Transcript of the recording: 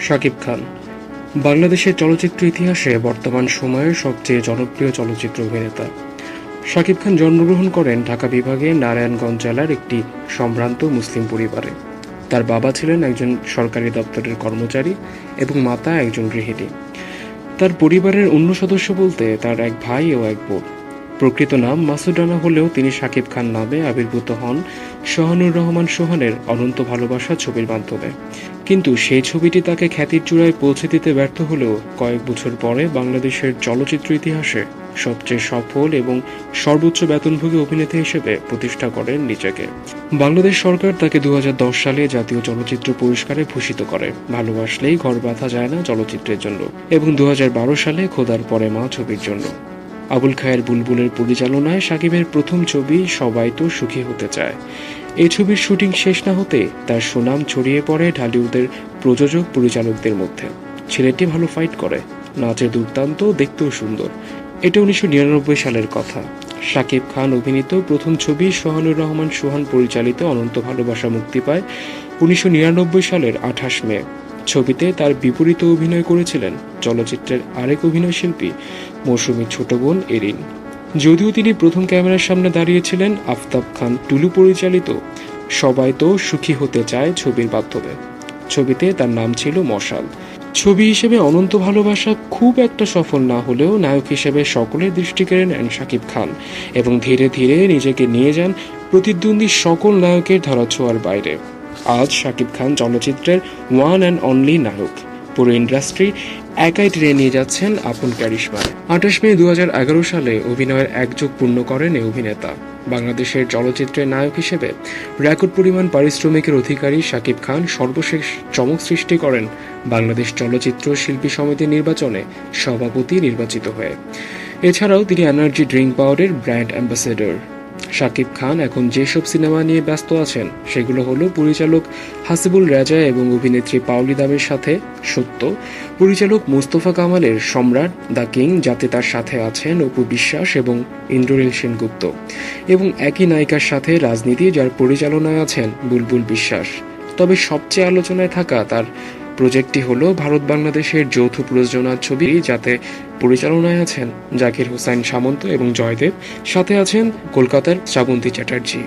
শাকিব খান বাংলাদেশের চলচ্চিত্র ইতিহাসে বর্তমান সময়ের সবচেয়ে জনপ্রিয় চলচ্চিত্র অভিনেতা। শাকিব খান জন্মগ্রহণ করেন ঢাকা বিভাগের নারায়ণগঞ্জ জেলার একটি সম্ভ্রান্ত মুসলিম পরিবারে। তার বাবা ছিলেন একজন সরকারি দপ্তরের কর্মচারী এবং মাতা একজন গৃহিণী। তার পরিবারের অন্য সদস্য বলতে তার এক ভাই ও এক বোন। প্রকৃত নাম মাসুদ রানা হলেও তিনি শাকিব খান নামে আবির্ভূত হন সোহানুর রহমান সোহানের অনন্ত ভালোবাসা ছবির মাধ্যমে। কিন্তু সেই ছবিটি তাকে খ্যাতির চূড়ায় পৌঁছে দিতে ব্যর্থ হলেও কয়েক বছর পরে বাংলাদেশের চলচ্চিত্র ইতিহাসে সবচেয়ে সফল এবং সর্বোচ্চ বেতনভোগী অভিনেতা হিসেবে প্রতিষ্ঠা করেন নিজেকে। বাংলাদেশ সরকার তাকে 2010 সালে জাতীয় চলচ্চিত্র পুরস্কারে ভূষিত করে ভালোবাসলেই ঘর বাঁধা যায় না চলচ্চিত্রের জন্য, এবং 2012 সালে খোদার পরে মা ছবির জন্য। আবুল খায়ের বুলবুলের পরিচালনায় শাকিবের প্রথম ছবি সবাই তো সুখী হতে চায়। এই ছবির শুটিং শেষ না হতে তার সুনাম ছড়িয়ে পড়ে ঢালিউডের প্রযোজক পরিচালকদের মধ্যে। ছেলেটি ভালো ফাইট করে, নাচে দুর্দান্ত, দেখতেও সুন্দর। এটা 1999 সালের কথা। শাকিব খান অভিনীত প্রথম ছবি সোহানুর রহমান সোহান পরিচালিত অনন্ত ভালোবাসা মুক্তি পায় 1999 সালের 28 মে। ছবিতে তার বিপরীতে অভিনয় করেছিলেন চলচ্চিত্রের আরেক অভিনয়শিল্পী মৌসুমীর ছোট বোন এরিন। যদিও তিনি প্রথম ক্যামেরার সামনে দাঁড়িয়েছিলেন আফতাব খান টুলু পরিচালিত সবাই তো সুখী হতে চায় ছবির মাধ্যমে। ছবিতে তার নাম ছিল মশাল। ছবি হিসেবে অনন্ত ভালোবাসা খুব একটা সফল না হলেও নায়ক হিসেবে সকলের দৃষ্টি কেড়ে নেন শাকিব খান এবং ধীরে ধীরে নিজেকে নিয়ে যান প্রতিদ্বন্দ্বী সকল নায়কের ধরাছোঁয়ার বাইরে। আজ শাকিব খান চলচ্চিত্রের ওয়ান অ্যান্ড অনলি নায়ক। পুরো ইন্ডাস্ট্রি একাই টেনে নিয়ে যাচ্ছেন আপন ক্যারিশমায়। 28 মে 2011 সালে অভিনয়ের একযোগ পূর্ণ করেন এই অভিনেতা। বাংলাদেশের চলচ্চিত্রের নায়ক হিসেবে রেকর্ড পরিমাণ পারিশ্রমিকের অধিকারী শাকিব খান সর্বশেষ চমক সৃষ্টি করেন বাংলাদেশ চলচ্চিত্র শিল্পী সমিতির নির্বাচনে সভাপতি নির্বাচিত হয়ে। এছাড়াও তিনি এনার্জি ড্রিঙ্ক পাউডারের ব্র্যান্ড অ্যাম্বাসেডর। শাকিব খান এখন যেসব সিনেমা নিয়ে ব্যস্ত আছেন সেগুলো হলো পরিচালক হাসিবুল রাজা এবং অভিনেত্রী পাওলি দামের সাথে সত্য, পরিচালক মোস্তফা কামালের সম্রাট দ্য কিং, যাতে তার সাথে আছেন অপু বিশ্বাস এবং ইন্দ্রনীল সেনগুপ্ত, এবং একই নায়িকার সাথে রাজনীতি, যার পরিচালনায় আছেন বুলবুল বিশ্বাস। তবে সবচেয়ে আলোচনায় থাকা তার প্রজেক্টটি হলো ভারত বাংলাদেশের যৌথ প্রযোজনার ছবি, যাতে পরিচালনায় আছেন জাকির হোসাইন সামন্ত এবং জয়দেব, সাথে আছেন কলকাতার শ্রাবন্তী চ্যাটার্জি।